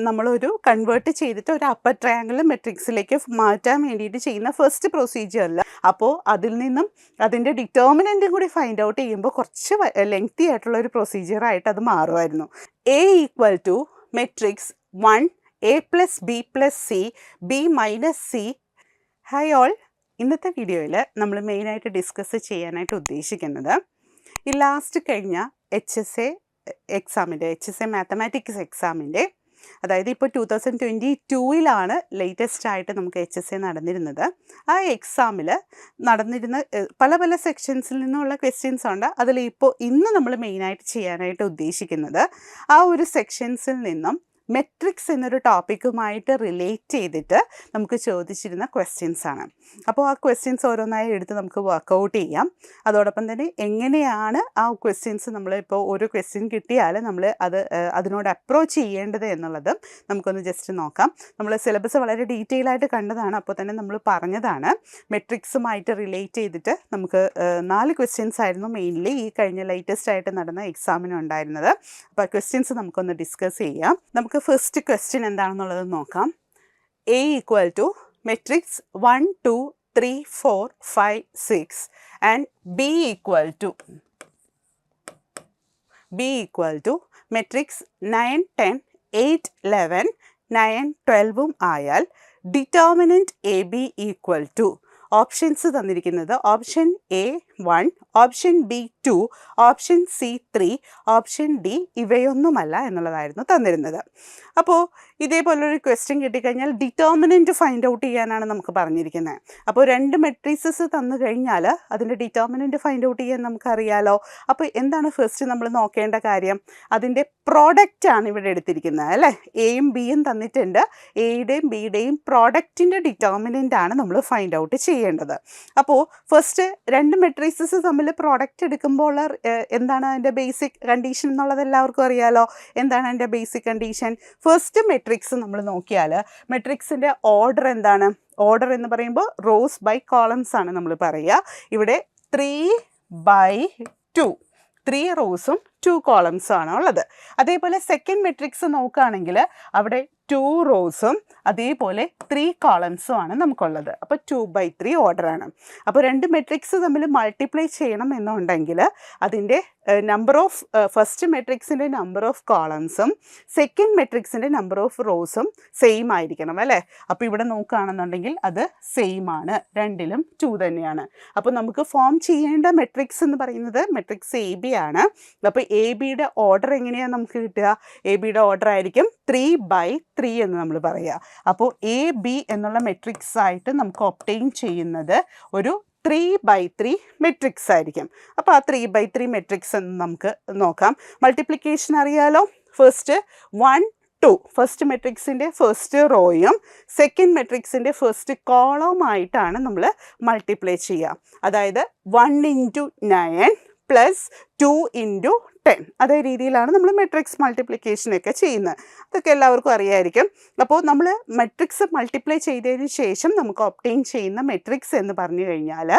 നമ്മളൊരു കൺവേർട്ട് ചെയ്തിട്ട് ഒരു അപ്പർ ട്രയാങ്കിൾ മെട്രിക്സിലേക്ക് മാറ്റാൻ വേണ്ടിയിട്ട് ചെയ്യുന്ന ഫസ്റ്റ് പ്രൊസീജിയറിൽ അപ്പോൾ അതിൽ നിന്നും അതിൻ്റെ ഡിറ്റർമിനൻറ്റും കൂടി ഫൈൻഡ് ഔട്ട് ചെയ്യുമ്പോൾ കുറച്ച് ലെങ്തി ആയിട്ടുള്ള ഒരു പ്രൊസീജിയറായിട്ട് അത് മാറുമായിരുന്നു. A equal to matrix 1 A plus B plus C B minus C. Hi all, ഇന്നത്തെ വീഡിയോയിൽ നമ്മൾ മെയിനായിട്ട് ഡിസ്കസ് ചെയ്യാനായിട്ട് ഉദ്ദേശിക്കുന്നത് ഈ ലാസ്റ്റ് കഴിഞ്ഞ HSA എക്സാമിൻ്റെ മാത്തമാറ്റിക്സ് എക്സാമിൻ്റെ, അതായത് ഇപ്പോൾ 2022 ലേറ്റസ്റ്റ് ആയിട്ട് നമുക്ക് HSA നടന്നിരുന്നത്. ആ എക്സാമിൽ നടന്നിരുന്ന പല പല സെക്ഷൻസിൽ നിന്നുള്ള ക്വസ്റ്റ്യൻസ് ഉണ്ട്. അതിൽ ഇപ്പോൾ ഇന്ന് നമ്മൾ മെയിനായിട്ട് ചെയ്യാനായിട്ട് ഉദ്ദേശിക്കുന്നത് ആ ഒരു സെക്ഷൻസിൽ നിന്നും മെട്രിക്സ് എന്നൊരു ടോപ്പിക്കുമായിട്ട് റിലേറ്റ് ചെയ്തിട്ട് നമുക്ക് ചോദിച്ചിരുന്ന ക്വസ്റ്റ്യൻസ് ആണ്. അപ്പോൾ ആ ക്വസ്റ്റ്യൻസ് ഓരോന്നായി എടുത്ത് നമുക്ക് വർക്കൗട്ട് ചെയ്യാം. അതോടൊപ്പം തന്നെ എങ്ങനെയാണ് ആ ക്വസ്റ്റ്യൻസ് നമ്മളിപ്പോൾ ഒരു ക്വസ്റ്റ്യൻ കിട്ടിയാൽ നമ്മൾ അതിനോട് അപ്രോച്ച് ചെയ്യേണ്ടത് എന്നുള്ളത് നമുക്കൊന്ന് ജസ്റ്റ് നോക്കാം. നമ്മൾ സിലബസ് വളരെ ഡീറ്റെയിൽ ആയിട്ട് കണ്ടതാണ്. അപ്പോൾ തന്നെ നമ്മൾ പറഞ്ഞതാണ് മെട്രിക്സുമായിട്ട് റിലേറ്റ് ചെയ്തിട്ട് നമുക്ക് 4 ക്വസ്റ്റ്യൻസ് ആയിരുന്നു മെയിൻലി ഈ കഴിഞ്ഞ ലേറ്റസ്റ്റ് ആയിട്ട് നടന്ന എക്സാമിനുണ്ടായിരുന്നത്. അപ്പോൾ ആ ക്വസ്റ്റ്യൻസ് നമുക്കൊന്ന് ഡിസ്കസ് ചെയ്യാം. നമുക്ക് ഫസ്റ്റ് ക്വസ്റ്റ്യൻ എന്താണെന്നുള്ളത് നോക്കാം. A equal to matrix 1 2 3 4 5 6 and B equal to matrix 9 10 8 11 9 12 ആയാൽ determinant AB equal to options തന്നിരിക്കുന്നത് option A 1, option B 2, option C 3, option D ഇവയൊന്നുമല്ല എന്നുള്ളതായിരുന്നു തന്നിരുന്നത്. അപ്പോൾ ഇതേപോലൊരു ക്വസ്റ്റ്യൻ കിട്ടിക്കഴിഞ്ഞാൽ ഡിറ്റർമിനൻറ്റ് ഫൈൻഡ് ഔട്ട് ചെയ്യാനാണ് നമുക്ക് പറഞ്ഞിരിക്കുന്നത്. അപ്പോൾ 2 മെട്രിക്സസ് തന്നു കഴിഞ്ഞാൽ അതിൻ്റെ ഡിറ്റർമിനൻറ്റ് ഫൈൻഡ് ഔട്ട് ചെയ്യാൻ നമുക്കറിയാലോ. അപ്പോൾ എന്താണ് ഫസ്റ്റ് നമ്മൾ നോക്കേണ്ട കാര്യം? അതിൻ്റെ പ്രോഡക്റ്റാണ് ഇവിടെ എടുത്തിരിക്കുന്നത് അല്ലേ. എയും ബിയും തന്നിട്ടുണ്ട്. എയുടെയും ബിയുടെയും പ്രോഡക്റ്റിൻ്റെ ഡിറ്റർമിനൻ്റ് ആണ് നമ്മൾ ഫൈൻഡ് ഔട്ട് ചെയ്യേണ്ടത്. അപ്പോൾ ഫസ്റ്റ് 2 മെട്രിക്സസ് തമ്മിൽ പ്രോഡക്റ്റ് എടുക്കുമ്പോൾ എന്താണ് അതിൻ്റെ ബേസിക് കണ്ടീഷൻ എന്നുള്ളത് എല്ലാവർക്കും അറിയാലോ. എന്താണ് അതിൻ്റെ ബേസിക് കണ്ടീഷൻ? ഫസ്റ്റ് മെട്രിക്സ് നമ്മൾ നോക്കിയാൽ മെട്രിക്സിൻ്റെ ഓർഡർ എന്താണ്? ഓർഡർ എന്ന് പറയുമ്പോൾ റോസ് ബൈ കോളംസ് ആണ് നമ്മൾ പറയുക. ഇവിടെ 3/2 3 റോസും 2 കോളംസും ആണ് ഉള്ളത്. അതേപോലെ സെക്കൻഡ് മെട്രിക്സ് നോക്കുകയാണെങ്കിൽ അവിടെ 2 റോസും അതേപോലെ 3 കോളംസും ആണ് നമുക്കുള്ളത്. അപ്പോൾ 2/3 ഓർഡറാണ്. അപ്പോൾ 2 മെട്രിക്സ് തമ്മിൽ മൾട്ടിപ്ലൈ ചെയ്യണം എന്നുണ്ടെങ്കിൽ അതിൻ്റെ നമ്പർ ഓഫ് ഫസ്റ്റ് മെട്രിക്സിൻ്റെ നമ്പർ ഓഫ് കോളംസും സെക്കൻഡ് മെട്രിക്സിൻ്റെ നമ്പർ ഓഫ് റോസും സെയിം ആയിരിക്കണം അല്ലേ. അപ്പോൾ ഇവിടെ നോക്കുകയാണെന്നുണ്ടെങ്കിൽ അത് സെയിം ആണ്, രണ്ടിലും 2 തന്നെയാണ്. അപ്പോൾ നമുക്ക് ഫോം ചെയ്യേണ്ട മെട്രിക്സ് എന്ന് പറയുന്നത് മെട്രിക്സ് AB ആണ്. അപ്പോൾ ABയുടെ ഓർഡർ എങ്ങനെയാണ് നമുക്ക് കിട്ടുക? ABയുടെ ഓർഡർ ആയിരിക്കും 3/3 എന്ന് നമ്മൾ പറയുക. അപ്പോൾ AB എന്നുള്ള മെട്രിക്സ് ആയിട്ട് നമുക്ക് ഒബ്റ്റെയിൻ ചെയ്യുന്നത് ഒരു 3/3 മെട്രിക്സ് ആയിരിക്കും. അപ്പോൾ ആ 3/3 മെട്രിക്സ് എന്ന് നമുക്ക് നോക്കാം. മൾട്ടിപ്ലിക്കേഷൻ അറിയാലോ. ഫസ്റ്റ് 1 2 ഫസ്റ്റ് മെട്രിക്സിൻ്റെ ഫസ്റ്റ് റോയും സെക്കൻഡ് മെട്രിക്സിൻ്റെ ഫസ്റ്റ് കോളവുമായിട്ടാണ് നമ്മൾ മൾട്ടിപ്ലൈ ചെയ്യുക. അതായത് 1 × 9 + 2 × 10 അതേ രീതിയിലാണ് നമ്മൾ മെട്രിക്സ് മൾട്ടിപ്ലിക്കേഷനൊക്കെ ചെയ്യുന്നത്. അതൊക്കെ എല്ലാവർക്കും അറിയായിരിക്കും. അപ്പോൾ നമ്മൾ മെട്രിക്സ് മൾട്ടിപ്ലൈ ചെയ്തതിന് ശേഷം നമുക്ക് ഒബ്റ്റെയിൻ ചെയ്യുന്ന മെട്രിക്സ് എന്ന് പറഞ്ഞു കഴിഞ്ഞാൽ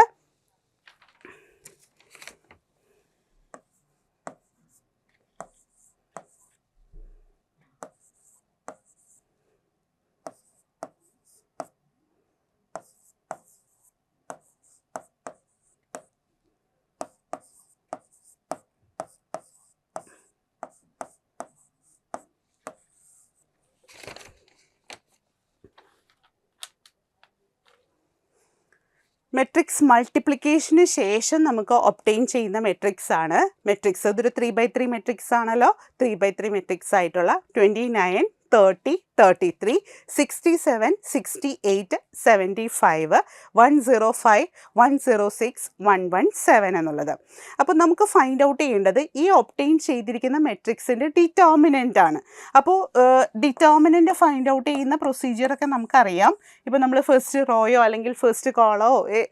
മെട്രിക്സ് മൾട്ടിപ്ലിക്കേഷന് ശേഷം നമുക്ക് ഒബ്റ്റെയിൻ ചെയ്യുന്ന മെട്രിക്സ് ആണ് മെട്രിക്സ്. അതൊരു 3/3 മെട്രിക്സ് ആണല്ലോ. 3/3 മെട്രിക്സ് ആയിട്ടുള്ള 29 30 33 67 68 75 105 106 117 എന്നുള്ളത്. അപ്പോൾ നമുക്ക് ഫൈൻഡ് ഔട്ട് ചെയ്യേണ്ടത് ഈ ഒബ്റ്റെയിൻ ചെയ്തിരിക്കുന്ന മെട്രിക്സിൻ്റെ ഡിറ്റർമിനൻ്റ് ആണ്. അപ്പോൾ ഡിറ്റർമിനൻ്റ് ഫൈൻഡ് ഔട്ട് ചെയ്യുന്ന പ്രൊസീജിയറൊക്കെ നമുക്കറിയാം. ഇപ്പോൾ നമ്മൾ ഫസ്റ്റ് റോയോ അല്ലെങ്കിൽ ഫസ്റ്റ് കോളോ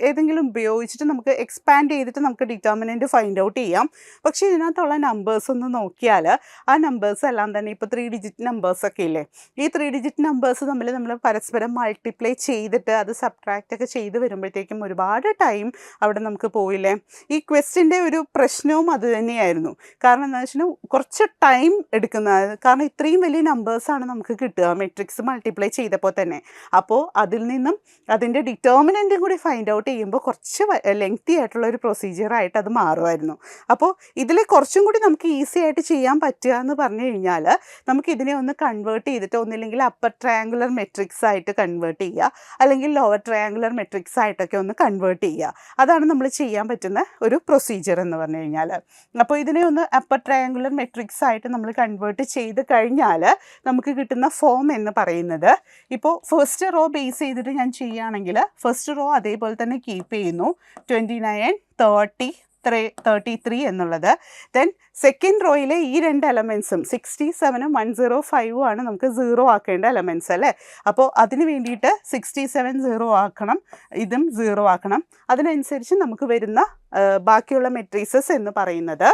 ഏതെങ്കിലും ഉപയോഗിച്ചിട്ട് നമുക്ക് എക്സ്പാൻഡ് ചെയ്തിട്ട് നമുക്ക് ഡിറ്റർമിനൻ്റ് ഫൈൻഡ് ഔട്ട് ചെയ്യാം. പക്ഷേ ഇതിനകത്തുള്ള നമ്പേഴ്സ് ഒന്ന് നോക്കിയാൽ ആ നമ്പേഴ്സ് എല്ലാം തന്നെ ഇപ്പോൾ 3 ഡിജിറ്റ് നമ്പേഴ്സൊക്കെ ഇല്ലേ, ഈ 3 ഡിജിറ്റ് നമ്പേഴ്സ് തമ്മിൽ നമ്മൾ പരസ്പരം മൾട്ടിപ്ലൈ ചെയ്തിട്ട് അത് സബ്ട്രാക്റ്റ് ഒക്കെ ചെയ്ത് വരുമ്പോഴത്തേക്കും ഒരുപാട് ടൈം അവിടെ നമുക്ക് പോയില്ലേ. ഈ ക്വസ്റ്റിൻ്റെ ഒരു പ്രശ്നവും അത് തന്നെയായിരുന്നു. കാരണം എന്താ വെച്ചാൽ കുറച്ച് ടൈം എടുക്കുന്നത്, കാരണം ഇത്രയും വലിയ നമ്പേഴ്സാണ് നമുക്ക് കിട്ടുക മെട്രിക്സ് മൾട്ടിപ്ലൈ ചെയ്തപ്പോൾ തന്നെ. അപ്പോൾ അതിൽ നിന്നും അതിൻ്റെ ഡിറ്റർമിനൻറ്റും കൂടി ഫൈൻഡ് ഔട്ട് ചെയ്യുമ്പോൾ കുറച്ച് ലെങ്തി ആയിട്ടുള്ള ഒരു പ്രൊസീജിയറായിട്ട് അത് മാറുമായിരുന്നു. അപ്പോൾ ഇതിൽ കുറച്ചും കൂടി നമുക്ക് ഈസി ആയിട്ട് ചെയ്യാൻ പറ്റുക എന്ന് പറഞ്ഞു കഴിഞ്ഞാൽ നമുക്ക് ഇതിനെ ഒന്ന് കൺവേർട്ട് ചെയ്തിട്ട് ഒന്നില്ലെങ്കിൽ അപ്പർ ട്രയാങ്കുലർ മെട്രിക്സ് ആയിട്ട് കൺവേർട്ട് ചെയ്യുക, അല്ലെങ്കിൽ ലോവർ ട്രയാങ്കുലർ മെട്രിക്സ് ആയിട്ടൊക്കെ ഒന്ന് കൺവേർട്ട് ചെയ്യുക. അതാണ് നമ്മൾ ചെയ്യാൻ പറ്റുന്ന ഒരു പ്രൊസീജിയർ എന്ന് പറഞ്ഞു കഴിഞ്ഞാൽ. അപ്പോൾ ഇതിനെ ഒന്ന് അപ്പർ ട്രയാങ്കുലർ മെട്രിക്സ് ആയിട്ട് നമ്മൾ കൺവേർട്ട് ചെയ്ത് കഴിഞ്ഞാൽ നമുക്ക് കിട്ടുന്ന ഫോം എന്ന് പറയുന്നത്, ഇപ്പോൾ ഫസ്റ്റ് റോ ബേസ് ചെയ്തിട്ട് ഞാൻ ചെയ്യുകയാണെങ്കിൽ ഫസ്റ്റ് റോ അതേപോലെ തന്നെ കീപ്പ് ചെയ്യുന്നു, 29, 30, 33 എന്നുള്ളത്. ദെൻ സെക്കൻഡ് റോയിലെ ഈ രണ്ട് എലമെൻസും 67ഉം 105ഉം ആണ് നമുക്ക് 0 ആക്കേണ്ട എലമെൻറ്റ്സ് അല്ലേ. അപ്പോൾ അതിന് വേണ്ടിയിട്ട് 67 0 ആക്കണം, ഇതും 0 ആക്കണം. അതിനനുസരിച്ച് നമുക്ക് വരുന്ന ബാക്കിയുള്ള മെട്രിസസ് എന്ന് പറയുന്നത്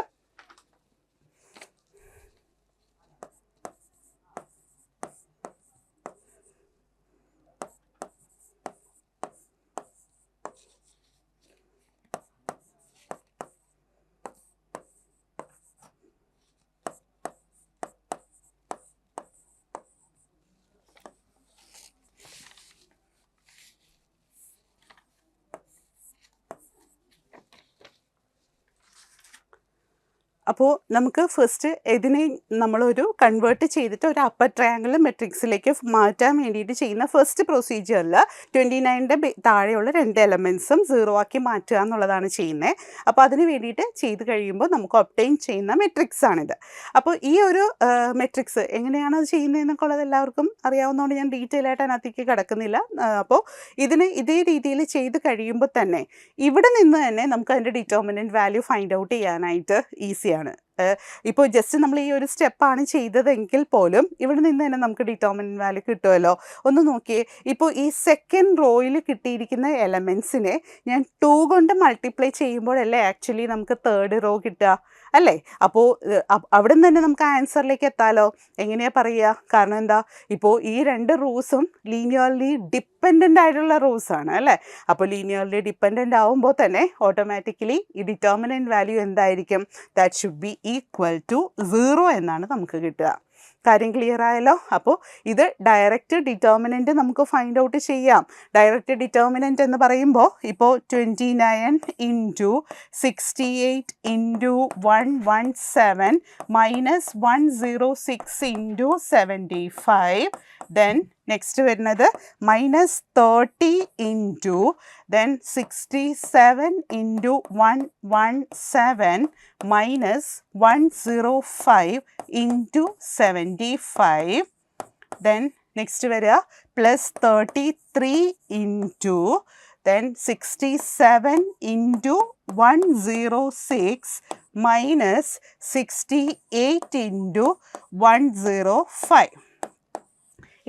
അപ്പോൾ നമുക്ക് ഫസ്റ്റ് ഇതിനെ നമ്മളൊരു കൺവേർട്ട് ചെയ്തിട്ട് ഒരു അപ്പർ ട്രയാങ്കുലർ മെട്രിക്സിലേക്ക് മാറ്റാൻ വേണ്ടിയിട്ട് ചെയ്യുന്ന ഫസ്റ്റ് പ്രൊസീജിയറിൽ 29ൻ്റെ താഴെയുള്ള രണ്ട് എലമെൻസും 0 ആക്കി മാറ്റുക എന്നുള്ളതാണ് ചെയ്യുന്നത്. അപ്പോൾ അതിന് വേണ്ടിയിട്ട് ചെയ്ത് കഴിയുമ്പോൾ നമുക്ക് ഒബ്റ്റെയിൻ ചെയ്യുന്ന മെട്രിക്സ് ആണിത്. അപ്പോൾ ഈ ഒരു മെട്രിക്സ് എങ്ങനെയാണ് അത് ചെയ്യുന്നതെന്നൊക്കെ ഉള്ളത് എല്ലാവർക്കും അറിയാവുന്നതുകൊണ്ട് ഞാൻ ഡീറ്റെയിൽ ആയിട്ട് അതിനകത്തേക്ക് കിടക്കുന്നില്ല. അപ്പോൾ ഇതിന് ഇതേ രീതിയിൽ ചെയ്ത് കഴിയുമ്പോൾ തന്നെ ഇവിടെ നിന്ന് തന്നെ നമുക്ക് അതിൻ്റെ ഡിറ്റർമിനൻറ്റ് വാല്യൂ ഫൈൻഡ് ഔട്ട് ചെയ്യാനായിട്ട് ഈസിയാണ്. ഇപ്പോൾ ജസ്റ്റ് നമ്മൾ ഈ ഒരു സ്റ്റെപ്പാണ് ചെയ്തതെങ്കിൽ പോലും ഇവിടെ നിന്ന് തന്നെ നമുക്ക് ഡിറ്റർമിനൻറ്റ് വാല്യൂ കിട്ടുമല്ലോ. ഒന്ന് നോക്കിയേ, ഇപ്പോൾ ഈ സെക്കൻഡ് റോയിൽ കിട്ടിയിരിക്കുന്ന എലമെൻസിനെ ഞാൻ 2 കൊണ്ട് മൾട്ടിപ്ലൈ ചെയ്യുമ്പോഴല്ലേ ആക്ച്വലി നമുക്ക് തേർഡ് റോ കിട്ടുക അല്ലേ. അപ്പോൾ അവിടെ നിന്ന് തന്നെ നമുക്ക് ആൻസറിലേക്ക് എത്താമല്ലോ. എങ്ങനെയാണ് പറയുക? കാരണം എന്താ, ഇപ്പോൾ ഈ രണ്ട് റൂസും ലീനിയർലി ഡിപ്പെൻഡൻ്റ് ആയിട്ടുള്ള റൂസാണ് അല്ലേ. അപ്പോൾ ലീനിയർലി ഡിപ്പെൻഡൻ്റ് ആവുമ്പോൾ തന്നെ ഓട്ടോമാറ്റിക്കലി ഈ ഡിറ്റർമിനൻറ്റ് വാല്യൂ എന്തായിരിക്കും? That should be equal to 0 എന്നാണ് നമുക്ക് കിട്ടുക. കാര്യം ക്ലിയർ ആയല്ലോ. അപ്പോൾ ഇത് ഡയറക്റ്റ് ഡിറ്റർമിനൻറ്റ് നമുക്ക് ഫൈൻഡ് ഔട്ട് ചെയ്യാം. ഡയറക്റ്റ് ഡിറ്റർമിനൻറ്റ് എന്ന് പറയുമ്പോൾ ഇപ്പോൾ 29 into 68 into 117 minus 106 into 75, then next വരുന്നത് -30 into then 67 into 117 minus 105 into 75, then next വരിക +33 into then 67 into 106 minus 68 into 105.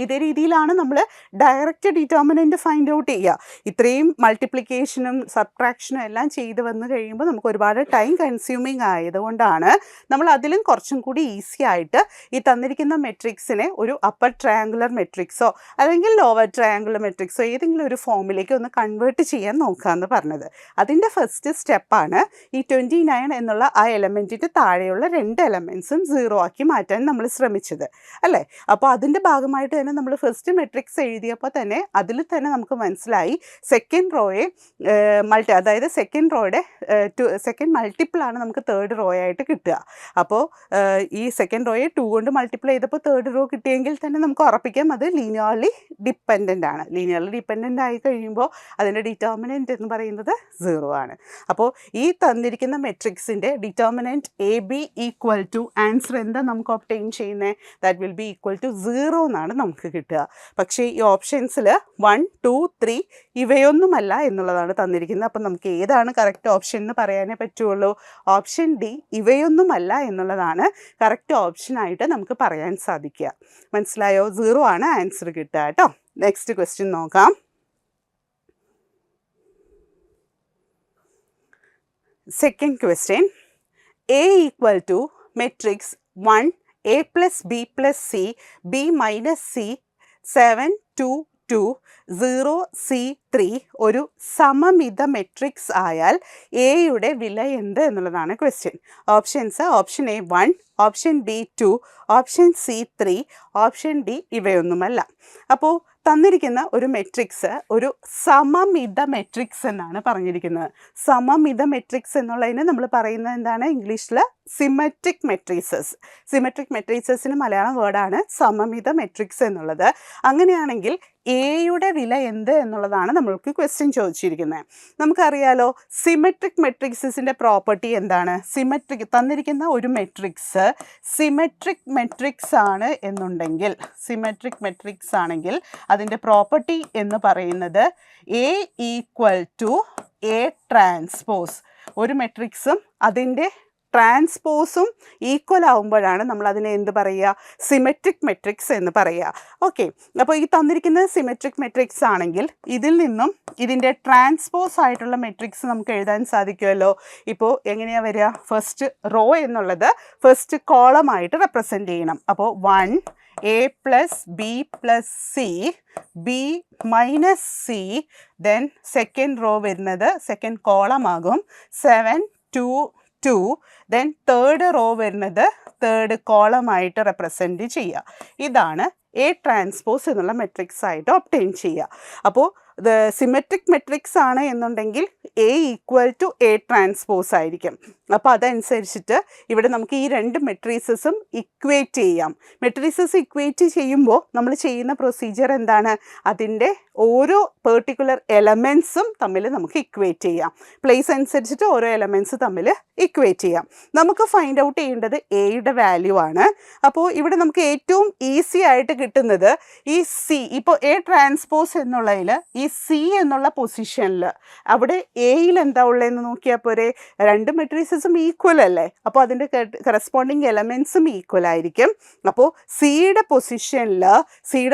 ഇതേ രീതിയിലാണ് നമ്മൾ ഡയറക്റ്റ് ഡിറ്റർമിനൻറ്റ് ഫൈൻഡ് ഔട്ട് ചെയ്യുക. ഇത്രയും മൾട്ടിപ്ലിക്കേഷനും സബ്ട്രാക്ഷനും എല്ലാം ചെയ്ത് വന്നു കഴിയുമ്പോൾ നമുക്ക് ഒരുപാട് ടൈം കൺസ്യൂമിങ് ആയതുകൊണ്ടാണ് നമ്മൾ അതിലും കുറച്ചും കൂടി ഈസി ആയിട്ട് ഈ തന്നിരിക്കുന്ന മെട്രിക്സിനെ ഒരു അപ്പർ ട്രയാങ്കുലർ മെട്രിക്സോ അല്ലെങ്കിൽ ലോവർ ട്രയാങ്കുലർ മെട്രിക്സോ ഏതെങ്കിലും ഒരു ഫോമിലേക്ക് ഒന്ന് കൺവേർട്ട് ചെയ്യാൻ നോക്കാമെന്ന് പറഞ്ഞത്. അതിൻ്റെ ഫസ്റ്റ് സ്റ്റെപ്പാണ് ഈ 29 എന്നുള്ള ആ എലമെൻറ്റിൻ്റെ താഴെയുള്ള രണ്ട് എലമെൻസും 0 ആക്കി മാറ്റാൻ നമ്മൾ ശ്രമിച്ചത് അല്ലേ. അപ്പോൾ അതിൻ്റെ ഭാഗമായിട്ട് തന്നെ നമ്മൾ ഫസ്റ്റ് മെട്രിക്സ് എഴുതിയപ്പോൾ തന്നെ അതിൽ തന്നെ നമുക്ക് മനസ്സിലായി സെക്കൻഡ് റോയെ അതായത് സെക്കൻഡ് റോയുടെ സെക്കൻഡ് മൾട്ടിപ്പിളാണ് നമുക്ക് തേർഡ് റോ ആയിട്ട് കിട്ടുക. അപ്പോൾ ഈ സെക്കൻഡ് റോയെ 2 കൊണ്ട് മൾട്ടിപ്ലൈ ചെയ്തപ്പോൾ തേർഡ് റോ കിട്ടിയെങ്കിൽ തന്നെ നമുക്ക് ഉറപ്പിക്കാം അത് ലീനിയർലി ഡിപ്പെൻഡൻ്റ് ആണ്. ലീനിയർലി ഡിപ്പെൻഡൻ്റ് ആയി കഴിയുമ്പോൾ അതിൻ്റെ ഡിറ്റർമിനൻറ്റ് എന്ന് പറയുന്നത് 0 ആണ്. അപ്പോൾ ഈ തന്നിരിക്കുന്ന മെട്രിക്സിൻ്റെ determinant AB equal to answer എന്താ നമുക്ക് ഒബ്റ്റെയിൻ ചെയ്യുന്നത്? That will be equal to 0 എന്നാണ് നമുക്ക് കിട്ടുക. പക്ഷേ ഈ ഓപ്ഷൻസിൽ 1, 2, 3 ഇവയൊന്നുമല്ല എന്നുള്ളതാണ് തന്നിരിക്കുന്നത്. അപ്പം നമുക്ക് ഏതാണ് കറക്റ്റ് ഓപ്ഷൻ എന്ന് പറയാനേ പറ്റുള്ളൂ. ഓപ്ഷൻ ഡി ഇവയൊന്നുമല്ല എന്നുള്ളതാണ് കറക്റ്റ് ഓപ്ഷനായിട്ട് നമുക്ക് പറയാൻ സാധിക്കുക. മനസ്സിലായോ? 0 ആണ് ആൻസർ കിട്ടുക കേട്ടോ. നെക്സ്റ്റ് ക്വസ്റ്റ്യൻ നോക്കാം. Second question, A equal to matrix 1 A plus B plus C B minus C 7 2 2 0 C3 ഒരു സമമിത മെട്രിക്സ് ആയാൽ എയുടെ വില എന്ത് എന്നുള്ളതാണ് question. Options: option A 1, option B 2, option C 3, option D ഇവയൊന്നുമല്ല. അപ്പോൾ തന്നിരിക്കുന്ന ഒരു മെട്രിക്സ് ഒരു സമമിത മെട്രിക്സ് എന്നാണ് പറഞ്ഞിരിക്കുന്നത്. സമമിത മെട്രിക്സ് എന്നുള്ളതിന് നമ്മൾ പറയുന്നത് എന്താണ്? ഇംഗ്ലീഷിൽ സിമെട്രിക് മെട്രിസസ്. സിമെട്രിക് മെട്രിസസിന് മലയാളം വേർഡാണ് സമമിത മെട്രിക്സ് എന്നുള്ളത്. അങ്ങനെയാണെങ്കിൽ എയുടെ വില എന്ത് എന്നുള്ളതാണ് നമ്മൾക്ക് ക്വസ്റ്റ്യൻ ചോദിച്ചിരിക്കുന്നത്. നമുക്കറിയാലോ സിമെട്രിക് മെട്രിക്സിൻ്റെ പ്രോപ്പർട്ടി എന്താണ്? സിമെട്രിക് തന്നിരിക്കുന്ന ഒരു മെട്രിക്സ് സിമെട്രിക് മെട്രിക്സ് ആണ് എന്നുണ്ടെങ്കിൽ, സിമെട്രിക് മെട്രിക്സ് ആണെങ്കിൽ അതിൻ്റെ പ്രോപ്പർട്ടി എന്ന് പറയുന്നത് A equal to A transpose. ഒരു മെട്രിക്സും അതിൻ്റെ ട്രാൻസ്പോസും ഈക്വൽ ആവുമ്പോഴാണ് നമ്മൾ അതിനെ എന്ത് പറയുക? സിമെട്രിക് മെട്രിക്സ് എന്ന് പറയുക. ഓക്കെ, അപ്പോൾ ഈ തന്നിരിക്കുന്നത് സിമെട്രിക് മെട്രിക്സ് ആണെങ്കിൽ ഇതിൽ നിന്നും ഇതിൻ്റെ ട്രാൻസ്പോസ് ആയിട്ടുള്ള മെട്രിക്സ് നമുക്ക് എഴുതാൻ സാധിക്കുമല്ലോ. ഇപ്പോൾ എങ്ങനെയാണ് വരിക? ഫസ്റ്റ് റോ എന്നുള്ളത് ഫസ്റ്റ് കോളമായിട്ട് റെപ്രസെൻ്റ് ചെയ്യണം. അപ്പോൾ 1 A plus B plus C B minus C, then second row വരുന്നത് സെക്കൻഡ് കോളമാകും 7 2 2, ദെൻ തേർഡ് റോ വരുന്നത് തേർഡ് കോളമായിട്ട് റെപ്രസെൻറ്റ് ചെയ്യുക. ഇതാണ് എ ട്രാൻസ്പോസ് എന്നുള്ള മെട്രിക്സ് ആയിട്ട് ഒബ്റ്റെയിൻ ചെയ്യുക. അപ്പോൾ ഇത് സിമെട്രിക് മെട്രിക്സ് ആണ് എന്നുണ്ടെങ്കിൽ A equal to A transpose ആയിരിക്കും. അപ്പോൾ അതനുസരിച്ചിട്ട് ഇവിടെ നമുക്ക് ഈ രണ്ട് മെട്രിസസും ഇക്വേറ്റ് ചെയ്യാം. മെട്രിസസ് ഇക്വേറ്റ് ചെയ്യുമ്പോൾ നമ്മൾ ചെയ്യുന്ന പ്രൊസീജിയർ എന്താണ്? അതിൻ്റെ ഓരോ പെർട്ടിക്കുലർ എലമെൻസും തമ്മിൽ നമുക്ക് ഇക്വേറ്റ് ചെയ്യാം. പ്ലേസ് അനുസരിച്ചിട്ട് ഓരോ എലമെൻസ് തമ്മിൽ ഇക്വേറ്റ് ചെയ്യാം. നമുക്ക് ഫൈൻഡ് ഔട്ട് ചെയ്യേണ്ടത് എയുടെ വാല്യൂ ആണ്. അപ്പോൾ ഇവിടെ നമുക്ക് ഏറ്റവും ഈസി ആയിട്ട് കിട്ടുന്നത് ഈ സി. ഇപ്പോൾ എ ട്രാൻസ്പോസ് എന്നുള്ളതിൽ ഈ സി എന്നുള്ള പൊസിഷനിൽ അവിടെ എയിൽ എന്താ ഉള്ളതെന്ന് നോക്കിയാൽ പോരെ. രണ്ട് മെട്രിസസും ഈക്വൽ അല്ലേ, അപ്പോൾ അതിൻ്റെ കറസ്പോണ്ടിങ് എലമെൻസും ഈക്വൽ ആയിരിക്കും. അപ്പോൾ സിയുടെ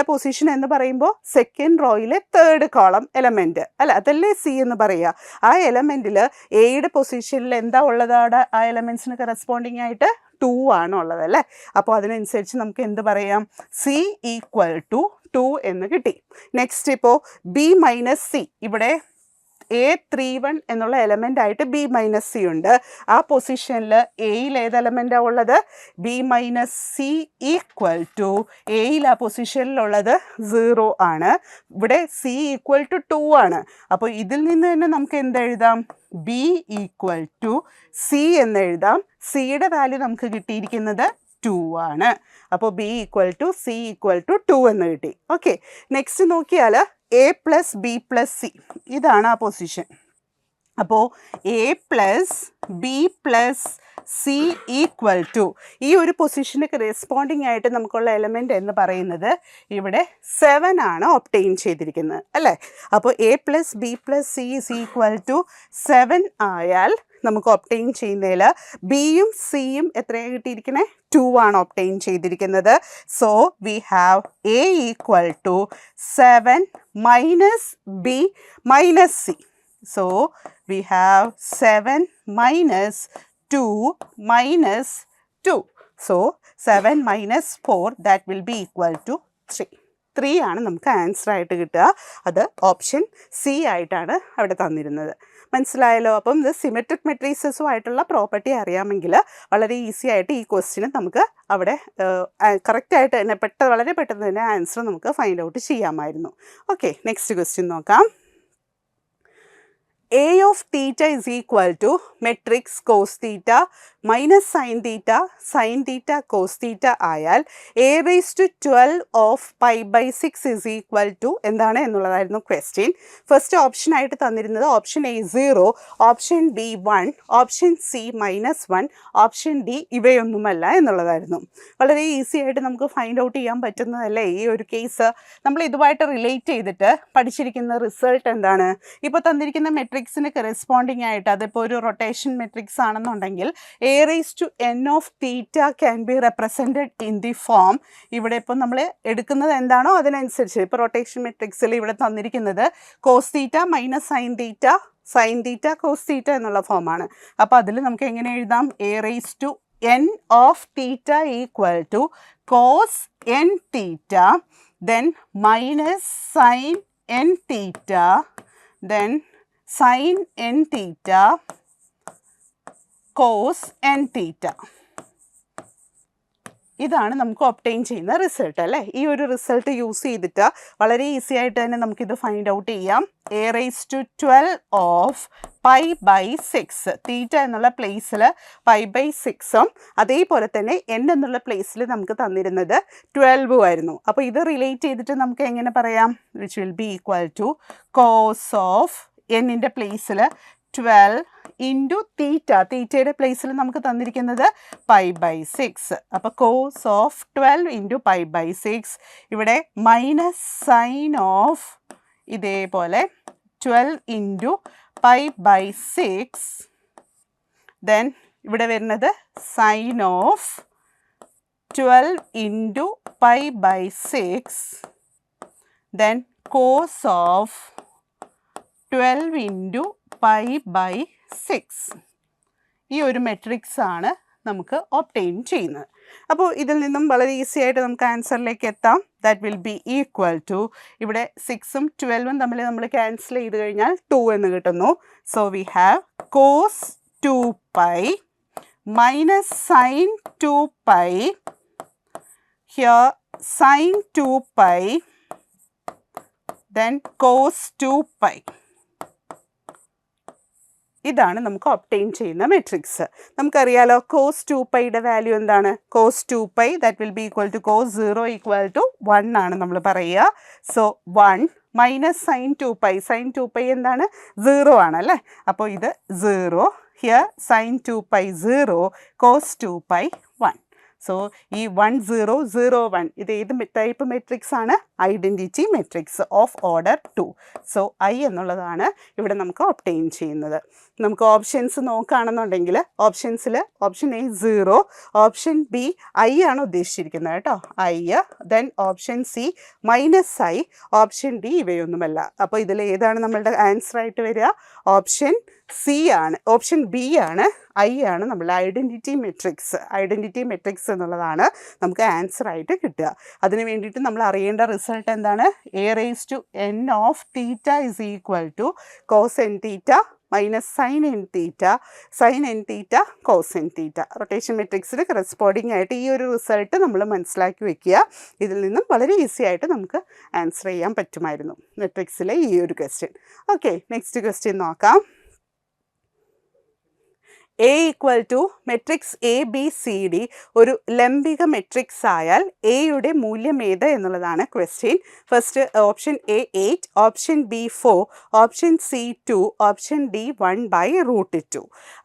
പൊസിഷൻ എന്ന് പറയുമ്പോൾ സെക്കൻഡ് റോയിലെ തേർഡ് കോളം എലമെൻറ്റ് അല്ല, അതല്ലേ സി എന്ന് പറയുക. ആ എലമെൻറ്റിൽ എയുടെ പൊസിഷനിൽ എന്താ ഉള്ളതാണ്? ആ എലമെൻസിന് കറസ്പോണ്ടിങ് ആയിട്ട് 2 ആണ് ഉള്ളത് അല്ലേ. അപ്പോൾ അതിനനുസരിച്ച് നമുക്ക് എന്ത് പറയാം? സി ഈക്വൽ ടു 2 എന്ന് കിട്ടി. നെക്സ്റ്റ് ഇപ്പോൾ ബി മൈനസ് സി, ഇവിടെ A31 എന്നുള്ള എലമെൻ്റ് ആയിട്ട് ബി മൈനസ് സി ഉണ്ട്. ആ പൊസിഷനിൽ എയിൽ ഏത് എലമെൻറ്റാണ് ഉള്ളത്? B minus C equal to എയിൽ ആ പൊസിഷനിലുള്ളത് 0 ആണ്. ഇവിടെ സി ഈക്വൽ ടു 2 ആണ്. അപ്പോൾ ഇതിൽ നിന്ന് തന്നെ നമുക്ക് എന്തെഴുതാം? ബി ഈക്വൽ ടു സി എന്ന് എഴുതാം. സിയുടെ വാല്യൂ നമുക്ക് കിട്ടിയിരിക്കുന്നത് 2 ആണ്. അപ്പോൾ B equal to C equal to 2 എന്ന് കിട്ടി. ഓക്കെ, നെക്സ്റ്റ് നോക്കിയാൽ A plus B plus C, ഇതാണ് ആ പൊസിഷൻ. അപ്പോൾ A plus B plus C equal to ഈ ഒരു പൊസിഷന് റെസ്പോണ്ടിങ് ആയിട്ട് നമുക്കുള്ള എലമെൻ്റ് എന്ന് പറയുന്നത് ഇവിടെ 7 ആണ് ഒബ്റ്റെയിൻ ചെയ്തിരിക്കുന്നത് അല്ലേ. അപ്പോൾ A plus B plus C is equal to 7 ആയാൽ നമുക്ക് ഒബ്റ്റെയിൻ ചെയ്യുന്നതിൽ ബിയും സിയും എത്രയാണ് കിട്ടിയിരിക്കുന്നത്? 2 ആണ് ഒബ്റ്റെയിൻ ചെയ്തിരിക്കുന്നത്. So we have A equal to 7 minus B minus C. So we have 7 minus 2 minus 2. So 7 minus 4, that will be equal to 3. 3 ആണ് നമുക്ക് ആൻസർ ആയിട്ട് കിട്ടുക. അത് ഓപ്ഷൻ സി ആയിട്ടാണ് അവിടെ തന്നിരുന്നത്. മനസ്സിലായല്ലോ? അപ്പം ഇത് സിമെട്രിക് മെട്രിസസുമായിട്ടുള്ള പ്രോപ്പർട്ടി അറിയാമെങ്കിൽ വളരെ ഈസി ആയിട്ട് ഈ ക്വസ്റ്റിന് നമുക്ക് അവിടെ കറക്റ്റായിട്ട് തന്നെ വളരെ പെട്ടെന്ന് തന്നെ ആൻസർ നമുക്ക് ഫൈൻഡ് ഔട്ട് ചെയ്യാമായിരുന്നു. ഓക്കെ, നെക്സ്റ്റ് ക്വസ്റ്റ്യൻ നോക്കാം. A of theta is equal to matrix cos theta minus sin theta cos theta ആയാൽ a raised to 12 of pi by 6 is equal to എന്താണ് എന്നുള്ളതായിരുന്നു ക്വസ്റ്റ്യൻ. ഫസ്റ്റ് ഓപ്ഷൻ ആയിട്ട് തന്നിരുന്നത് option A 0, option B 1, option C -1, option D ഇവയൊന്നുമല്ല എന്നുള്ളതായിരുന്നു. വളരെ easy ആയിട്ട് നമുക്ക് ഫൈൻഡ് ഔട്ട് ചെയ്യാൻ പറ്റുന്നതല്ലേ ഈ ഒരു കേസ്. നമ്മൾ ഇതുമായിട്ട് റിലേറ്റ് ചെയ്തിട്ട് പഠിച്ചിരിക്കുന്ന റിസൾട്ട് എന്താണ്? ഇപ്പോൾ തന്നിരിക്കുന്ന മെട്രിക്സിന് കറസ്പോണ്ടിങ് ആയിട്ട് അതിപ്പോൾ ഒരു റൊട്ടേഷൻ മെട്രിക്സ് ആണെന്നുണ്ടെങ്കിൽ A raise to n of theta can be represented in the form. ഇവിടെ ഇപ്പോൾ നമ്മൾ എടുക്കുന്നത് എന്താണോ അതിനനുസരിച്ച് ഇപ്പോൾ റൊട്ടേഷൻ മെട്രിക്സിൽ ഇവിടെ തന്നിരിക്കുന്നത് cos theta minus sine theta cos theta എന്നുള്ള ഫോമാണ്. അപ്പോൾ അതിൽ നമുക്ക് എങ്ങനെ എഴുതാം? A raise to n of theta equal to cos n theta, then minus sin n theta, then sin n theta, cos n theta. ഇതാണ് നമുക്ക് ഒബ്റ്റെയിൻ ചെയ്യുന്ന റിസൾട്ട് അല്ലേ. ഈ ഒരു റിസൾട്ട് യൂസ് ചെയ്തിട്ട് വളരെ ഈസി ആയിട്ട് തന്നെ നമുക്കിത് ഫൈൻഡ് ഔട്ട് ചെയ്യാം. a raised to 12 of pi by 6 theta എന്നുള്ള പ്ലേസിൽ പൈ ബൈ 6ഉം അതേപോലെ തന്നെ n എന്നുള്ള പ്ലേസിൽ നമുക്ക് തന്നിരുന്നത് 12 ആയിരുന്നു. അപ്പോൾ ഇത് റിലേറ്റ് ചെയ്തിട്ട് നമുക്ക് എങ്ങനെ പറയാം? Which will be equal to cos of എന്നിൻ്റെ പ്ലേസിൽ 12 ഇൻറ്റു തീറ്റ, തീറ്റയുടെ പ്ലേസിൽ നമുക്ക് തന്നിരിക്കുന്നത് പൈ ബൈ 6. അപ്പോൾ cos of 12 into pi by 6, ഇവിടെ മൈനസ് സൈൻ ഓഫ് ഇതേപോലെ 12 ഇൻറ്റു പൈ ബൈ 6, ദെൻ ഇവിടെ വരുന്നത് sine of 12 into pi by 6, then cos of 12 into pi by 6. ഈ ഒരു മെട്രിക്സ് ആണ് നമുക്ക് ഒബ്റ്റെയിൻ ചെയ്യുന്നത്. അപ്പോൾ ഇതിൽ നിന്നും വളരെ ഈസി ആയിട്ട് നമുക്ക് ആൻസറിലേക്ക് എത്താം. That will be equal to, ഇവിടെ 6ഉം 12ഉം തമ്മിൽ നമ്മൾ ക്യാൻസൽ ചെയ്ത് കഴിഞ്ഞാൽ 2 എന്ന് കിട്ടുന്നു. So we have cos 2 pi minus sine 2 pi, here sine 2 pi, then cos 2 pi. ഇതാണ് നമുക്ക് ഒബ്റ്റെയിൻ ചെയ്യുന്ന മെട്രിക്സ്. നമുക്കറിയാലോ കോസ് 2 പൈയുടെ വാല്യൂ എന്താണ്? Cos 2 pi that will be equal to cos 0 equal to 1 ആണ് നമ്മൾ പറയുക. So 1 minus sine 2 pi, sine 2 pi എന്താണ്? 0 ആണല്ലേ. അപ്പോൾ ഇത് 0, here sine 2 pi 0, cos 2 pi 1. So ഈ 1 0 0 1 ഇത് ഏത് ടൈപ്പ് മെട്രിക്സ് ആണ്? Identity matrix of order 2. So I എന്നുള്ളതാണ് ഇവിടെ നമുക്ക് ഒബ്റ്റെയിൻ ചെയ്യുന്നത്. നമുക്ക് ഓപ്ഷൻസ് നോക്കുകയാണെന്നുണ്ടെങ്കിൽ ഓപ്ഷൻസിൽ option A 0, option B I ആണ് ഉദ്ദേശിച്ചിരിക്കുന്നത് കേട്ടോ, I, then option C minus I, option D ഇവയൊന്നുമല്ല. അപ്പോൾ ഇതിൽ ഏതാണ് നമ്മളുടെ ആൻസർ ആയിട്ട് വരിക? ഓപ്ഷൻ സി ആണ്, ഓപ്ഷൻ ബി ആണ്, ഐ ആണ് നമ്മളുടെ ഐഡൻറ്റിറ്റി മെട്രിക്സ്. ഐഡൻറ്റിറ്റി മെട്രിക്സ് എന്നുള്ളതാണ് നമുക്ക് ആൻസർ ആയിട്ട് കിട്ടുക. അതിന് വേണ്ടിയിട്ട് നമ്മൾ അറിയേണ്ട റിസൾട്ട് എന്താണ്? a raised to n of theta is equal to cos n theta minus sine n theta, sine n theta cos n theta. Rotation മെട്രിക്സിന് കറസ്പോണ്ടിങ് ആയിട്ട് ഈ ഒരു റിസൾട്ട് നമ്മൾ മനസ്സിലാക്കി വെക്കുക. ഇതിൽ നിന്നും വളരെ ഈസി ആയിട്ട് നമുക്ക് ആൻസർ ചെയ്യാൻ പറ്റുമായിരുന്നു മെട്രിക്സിലെ ഈ ഒരു ക്വസ്റ്റ്യൻ. ഓക്കെ, നെക്സ്റ്റ് ക്വസ്റ്റ്യൻ നോക്കാം. A equal to matrix a b c d ഒരു ലംബിക മെട്രിക്സ് ആയാൽ എയുടെ മൂല്യം ഏത് എന്നുള്ളതാണ് question. First option a 8, option b 4, option c 2, option d 1/√2.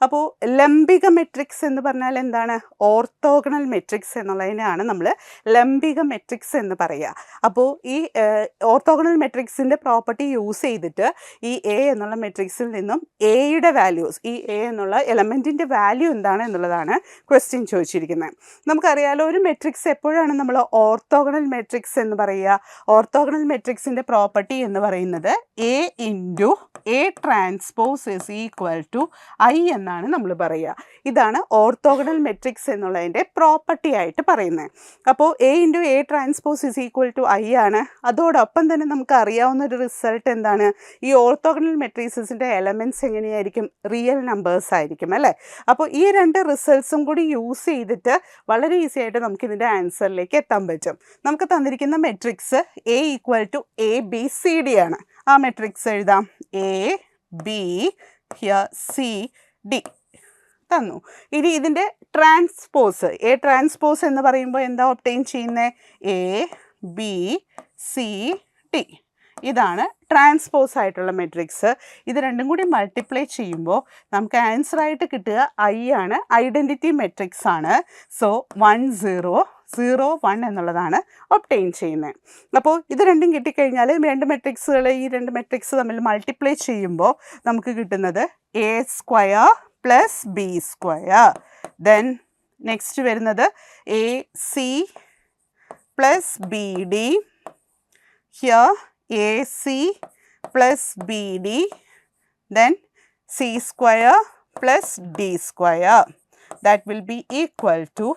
അപ്പോൾ ലംബിക മെട്രിക്സ് എന്ന് പറഞ്ഞാൽ എന്താണ്? ഓർത്തോഗണൽ മെട്രിക്സ് എന്നുള്ളതിനാണ് നമ്മൾ ലംബിക മെട്രിക്സ് എന്ന് പറയുക. അപ്പോൾ ഈ ഓർത്തോഗണൽ മെട്രിക്സിൻ്റെ പ്രോപ്പർട്ടി യൂസ് ചെയ്തിട്ട് ഈ എ എന്നുള്ള മെട്രിക്സിൽ നിന്നും എയുടെ വാല്യൂസ്, ഈ എ എന്നുള്ള എലമെൻറ്റിൻ്റെ വാല്യൂ എന്താണ് എന്നുള്ളതാണ് ക്വസ്റ്റ്യൻ ചോദിച്ചിരിക്കുന്നത്. നമുക്കറിയാലോ ഒരു മെട്രിക്സ് എപ്പോഴാണ് നമ്മൾ ഓർത്തോഗണൽ മെട്രിക്സ് എന്ന് പറയുക? ഓർത്തോഗണൽ മെട്രിക്സിൻ്റെ പ്രോപ്പർട്ടി എന്ന് പറയുന്നത് a into a transpose is equal to I എന്നാണ് നമ്മൾ പറയുക. ഇതാണ് ഓർത്തോഗണൽ മെട്രിക്സ് എന്നുള്ളതിൻ്റെ പ്രോപ്പർട്ടി ആയിട്ട് പറയുന്നത്. അപ്പോൾ a into a transpose is equal to I ആണ്. അതോടൊപ്പം തന്നെ നമുക്ക് അറിയാവുന്ന ഒരു റിസൾട്ട് എന്താണ്? ഈ ഓർത്തോഗണൽ മെട്രിക്സിൻ്റെ എലമെൻറ്റ്സ് എങ്ങനെയായിരിക്കും? റിയൽ നമ്പേഴ്സ് ആയിരിക്കും അല്ലേ. അപ്പോൾ ഈ രണ്ട് റിസൾട്ട്സും കൂടി യൂസ് ചെയ്തിട്ട് വളരെ ഈസി ആയിട്ട് നമുക്ക് ഇതിൻ്റെ ആൻസറിലേക്ക് എത്താൻ പറ്റും. നമുക്ക് തന്നിരിക്കുന്ന matrix a equal to a b c d ആണ്. ആ മെട്രിക്സ് എഴുതാം. A b here c d തന്നു. ഇനി ഇതിൻ്റെ ട്രാൻസ്പോസ്, എ ട്രാൻസ്പോസ് എന്ന് പറയുമ്പോൾ എന്താ ഒബ്റ്റെയിൻ ചെയ്യുന്നത്? A b c D. ഇതാണ് ട്രാൻസ്പോസ് ആയിട്ടുള്ള മെട്രിക്സ്. ഇത് രണ്ടും കൂടി മൾട്ടിപ്ലൈ ചെയ്യുമ്പോൾ നമുക്ക് ആൻസർ ആയിട്ട് കിട്ടുക ഐ ആണ്, ഐഡൻറ്റിറ്റി മെട്രിക്സ് ആണ്. സോ 1 0 0 1 എന്നുള്ളതാണ് ഒബ്റ്റെയിൻ ചെയ്യുന്നത്. അപ്പോൾ ഇത് രണ്ടും കിട്ടിക്കഴിഞ്ഞാൽ രണ്ട് മെട്രിക്സുകൾ, ഈ രണ്ട് മെട്രിക്സ് തമ്മിൽ മൾട്ടിപ്ലൈ ചെയ്യുമ്പോൾ നമുക്ക് കിട്ടുന്നത് A square plus B square. Then next വരുന്നത് A C plus B D, here AC plus BD, then C square plus D square. that will be equal to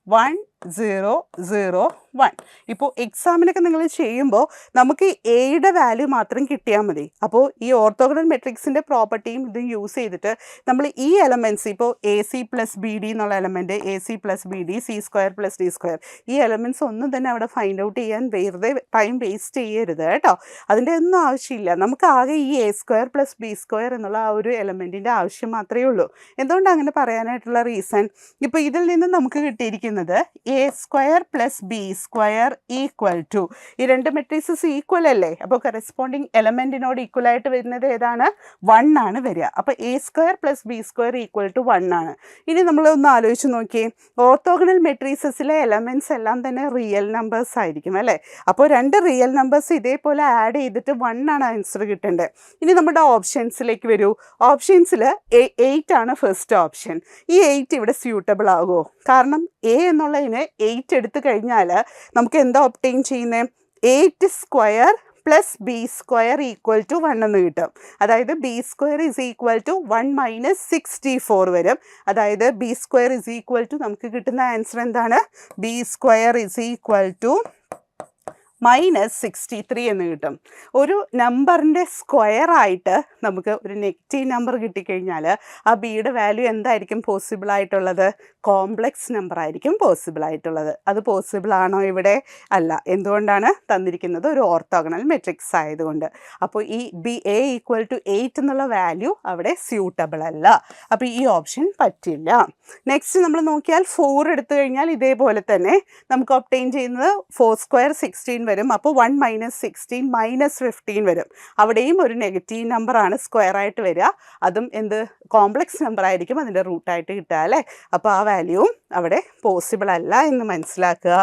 1 0 0 1. ഇപ്പോൾ എക്സാമിനൊക്കെ നിങ്ങൾ ചെയ്യുമ്പോൾ നമുക്ക് എയുടെ വാല്യൂ മാത്രം കിട്ടിയാൽ മതി. അപ്പോൾ ഈ ഓർത്തോഗണൽ മെട്രിക്സിൻ്റെ പ്രോപ്പർട്ടിയും ഇതും യൂസ് ചെയ്തിട്ട് നമ്മൾ ഈ എലമെൻറ്റ്സ് ഇപ്പോൾ A C plus B D എന്നുള്ള element A C plus B D C square plus D square ഈ എലമെൻറ്റ്സ് ഒന്നും തന്നെ അവിടെ ഫൈൻഡ് ഔട്ട് ചെയ്യാൻ വെറുതെ ടൈം വേസ്റ്റ് ചെയ്യരുത് കേട്ടോ. അതിൻ്റെ ഒന്നും ആവശ്യമില്ല. നമുക്ക് ആകെ ഈ A square plus B square എന്നുള്ള ആ ഒരു എലമെൻറ്റിൻ്റെ ആവശ്യം മാത്രമേ ഉള്ളൂ. എന്തുകൊണ്ടാണ് അങ്ങനെ പറയാനായിട്ടുള്ള റീസൺ, ഇപ്പോൾ ഇതിൽ നിന്ന് നമുക്ക് കിട്ടിയിരിക്കുന്നത് a square plus B square equal to ഈ രണ്ട് മെട്രിക്സസ് ഈക്വൽ അല്ലേ. അപ്പോൾ കറസ്പോണ്ടിങ് എലമെൻറ്റിനോട് ഈക്വൽ ആയിട്ട് വരുന്നത് ഏതാണ്? 1 ആണ് വരിക. അപ്പോൾ a square plus B square equal to 1 ആണ്. ഇനി നമ്മളൊന്ന് ആലോചിച്ച് നോക്കിയേ, ഓർത്തോഗണൽ മെട്രിക്സസിലെ എലമെൻറ്റ്സ് എല്ലാം തന്നെ റിയൽ നമ്പേഴ്സ് ആയിരിക്കും അല്ലേ. അപ്പോൾ രണ്ട് റിയൽ നമ്പേഴ്സ് ഇതേപോലെ ആഡ് ചെയ്തിട്ട് 1 ആണ് ആൻസർ കിട്ടേണ്ടത്. ഇനി നമ്മുടെ ഓപ്ഷൻസിലേക്ക് വരൂ. ഓപ്ഷൻസിൽ 8 ആണ് ഫസ്റ്റ് ഓപ്ഷൻ. ഈ 8 ഇവിടെ സ്യൂട്ടബിൾ ആകുമോ? കാരണം എ എന്നുള്ളതിന് 8 എടുത്തു കഴിഞ്ഞാൽ നമുക്ക് എന്താ ഒബ്റ്റെയിൻ ചെയ്യുന്നത്? 8 square plus B square equal to 1 എന്ന് കിട്ടും. അതായത് b square is equal to 1 minus 64 വരും. അതായത് b square is equal to നമുക്ക് കിട്ടുന്ന ആൻസർ എന്താണ്? B square is equal to -63 എന്ന് കിട്ടും. ഒരു നമ്പറിൻ്റെ സ്ക്വയറായിട്ട് നമുക്ക് ഒരു നെഗറ്റീവ് നമ്പർ കിട്ടിക്കഴിഞ്ഞാൽ ആ ബിയുടെ വാല്യൂ എന്തായിരിക്കും പോസിബിൾ ആയിട്ടുള്ളത്? കോംപ്ലക്സ് നമ്പർ ആയിരിക്കും പോസിബിൾ ആയിട്ടുള്ളത്. അത് പോസിബിൾ ആണോ ഇവിടെ? അല്ല. എന്തുകൊണ്ടാണ്? തന്നിരിക്കുന്നത് ഒരു ഓർത്തോഗണൽ മെട്രിക്സ് ആയതുകൊണ്ട്. അപ്പോൾ ഈ ബി എ ഈക്വൽ ടു 8 എന്നുള്ള വാല്യൂ അവിടെ സ്യൂട്ടബിൾ അല്ല. അപ്പോൾ ഈ ഓപ്ഷൻ പറ്റില്ല. നെക്സ്റ്റ് നമ്മൾ നോക്കിയാൽ 4 എടുത്തു കഴിഞ്ഞാൽ ഇതേപോലെ തന്നെ നമുക്ക് ഒബ്റ്റെയിൻ ചെയ്യുന്നത് 4 സ്ക്വയർ 16 വരും. അപ്പോൾ 1 മൈനസ് 16 മൈനസ് 15 വരും. അവിടെയും ഒരു നെഗറ്റീവ് നമ്പറാണ് സ്ക്വയർ ആയിട്ട് വരിക. അതും എന്ത് കോംപ്ലക്സ് നമ്പർ ആയിരിക്കും അതിൻ്റെ റൂട്ടായിട്ട് കിട്ടുക അല്ലേ. അപ്പോൾ ആ വാല്യൂവും അവിടെ പോസിബിൾ അല്ല എന്ന് മനസ്സിലാക്കുക.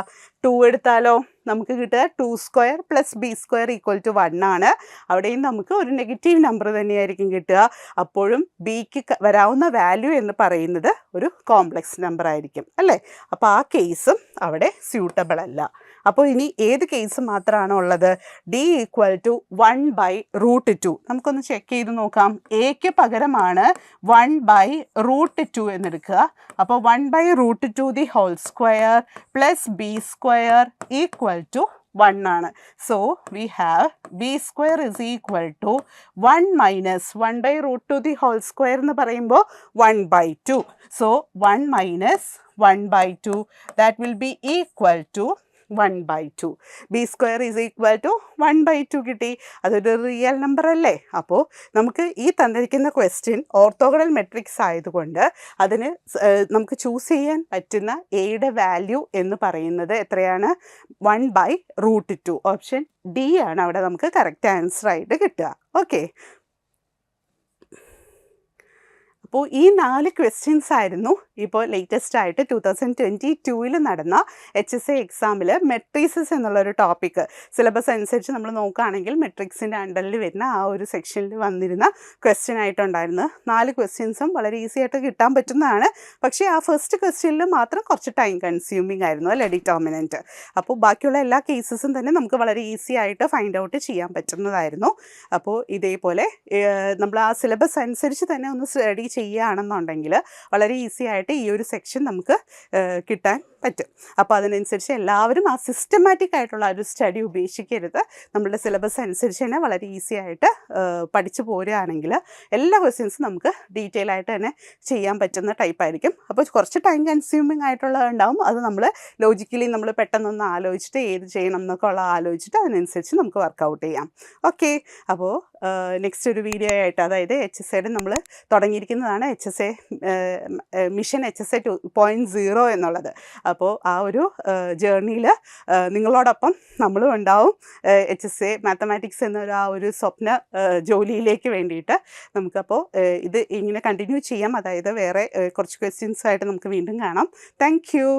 2 എടുത്താലോ നമുക്ക് കിട്ടുക 2 square plus B square equal to 1 ആണ്. അവിടെയും നമുക്ക് ഒരു നെഗറ്റീവ് നമ്പർ തന്നെയായിരിക്കും കിട്ടുക. അപ്പോഴും ബിക്ക് വരാവുന്ന വാല്യൂ എന്ന് പറയുന്നത് ഒരു കോംപ്ലക്സ് നമ്പർ ആയിരിക്കും അല്ലേ. അപ്പോൾ ആ കേസും അവിടെ സ്യൂട്ടബിൾ അല്ല. അപ്പോൾ ഇനി ഏത് കേസ് മാത്രമാണോ ഉള്ളത്? D equal to 1/√2. നമുക്കൊന്ന് ചെക്ക് ചെയ്ത് നോക്കാം. എക്ക് പകരമാണ് 1/√2 എന്നെടുക്കുക. അപ്പോൾ 1/√2 the whole square plus B square equal to 1 ആണ്. So we have b square is equal to 1 minus 1/√2 the whole square എന്ന് പറയുമ്പോൾ 1/2. So 1 minus 1/2 that will be equal to 1/2. B square is equal to 1/2 കിട്ടി. അതൊരു real number അല്ലേ. അപ്പോൾ നമുക്ക് ഈ തന്നിരിക്കുന്ന ക്വസ്റ്റ്യൻ ഓർത്തോഗണൽ മെട്രിക്സ് ആയതുകൊണ്ട് അതിന് നമുക്ക് ചൂസ് ചെയ്യാൻ പറ്റുന്ന എയുടെ വാല്യൂ എന്ന് പറയുന്നത് എത്രയാണ്? 1/√2. ഓപ്ഷൻ ഡി ആണ് അവിടെ നമുക്ക് കറക്റ്റ് ആൻസർ ആയിട്ട് കിട്ടുക. ഓക്കെ. അപ്പോൾ ഈ 4 ക്വസ്റ്റ്യൻസ് ആയിരുന്നു ഇപ്പോൾ ലേറ്റസ്റ്റ് ആയിട്ട് 2022 നടന്ന HSA എക്സാമിൽ മെട്രിക്സസ് എന്നുള്ളൊരു ടോപ്പിക്ക് സിലബസ് അനുസരിച്ച് നമ്മൾ നോക്കുകയാണെങ്കിൽ മെട്രിക്സിൻ്റെ അണ്ടറിൽ വരുന്ന ആ ഒരു സെക്ഷനിൽ വന്നിരുന്ന ക്വസ്റ്റ്യൻ ആയിട്ടുണ്ടായിരുന്നു. 4 ക്വസ്റ്റ്യൻസും വളരെ ഈസി ആയിട്ട് കിട്ടാൻ പറ്റുന്നതാണ്. പക്ഷേ ആ ഫസ്റ്റ് ക്വസ്റ്റ്യനിൽ മാത്രം കുറച്ച് ടൈം കൺസ്യൂമിങ് ആയിരുന്നു അല്ലേ ഡിറ്റർമിനൻറ്റ്. അപ്പോൾ ബാക്കിയുള്ള എല്ലാ കേസസും തന്നെ നമുക്ക് വളരെ ഈസി ആയിട്ട് ഫൈൻഡ് ഔട്ട് ചെയ്യാൻ പറ്റുന്നതായിരുന്നു. അപ്പോൾ ഇതേപോലെ നമ്മൾ ആ സിലബസ് അനുസരിച്ച് തന്നെ ഒന്ന് സ്റ്റഡി ചെയ്യുകയാണെന്നുണ്ടെങ്കിൽ വളരെ ഈസി ആയിട്ട് ഈ ഒരു സെക്ഷൻ നമുക്ക് കിട്ടാൻ പറ്റും. അപ്പോൾ അതിനനുസരിച്ച് എല്ലാവരും ആ സിസ്റ്റമാറ്റിക് ആയിട്ടുള്ള ഒരു സ്റ്റഡി ഉപേക്ഷിക്കരുത്. നമ്മളുടെ സിലബസ് അനുസരിച്ച് തന്നെ വളരെ ഈസി ആയിട്ട് പഠിച്ചു പോരുകയാണെങ്കിൽ എല്ലാ ക്വസ്റ്റ്യൻസും നമുക്ക് ഡീറ്റെയിൽ ആയിട്ട് തന്നെ ചെയ്യാൻ പറ്റുന്ന ടൈപ്പായിരിക്കും. അപ്പോൾ കുറച്ച് ടൈം കൺസ്യൂമിങ് ആയിട്ടുള്ളത് ഉണ്ടാവും. അത് നമ്മൾ ലോജിക്കലി നമ്മൾ പെട്ടെന്നൊന്ന് ആലോചിച്ചിട്ട് ഏത് ചെയ്യണം എന്നൊക്കെ ഉള്ള ആലോചിച്ചിട്ട് അതിനനുസരിച്ച് നമുക്ക് വർക്കൗട്ട് ചെയ്യാം. ഓക്കെ. അപ്പോൾ നെക്സ്റ്റ് ഒരു വീഡിയോ ആയിട്ട്, അതായത് HSAയുടെ നമ്മൾ തുടങ്ങിയിരിക്കുന്നതാണ് HSA മിഷൻ HSA 2.0 എന്നുള്ളത്. അപ്പോൾ ആ ഒരു ജേർണിയിൽ നിങ്ങളോടൊപ്പം നമ്മളും ഉണ്ടാവും. HSA മാത്തമാറ്റിക്സ് എന്നൊരു ആ ഒരു സ്വപ്ന ജോലിയിലേക്ക് വേണ്ടിയിട്ട് നമുക്കപ്പോൾ ഇത് ഇങ്ങനെ കണ്ടിന്യൂ ചെയ്യാം. അതായത് വേറെ കുറച്ച് ക്വസ്റ്റ്യൻസായിട്ട് നമുക്ക് വീണ്ടും കാണാം. Thank you.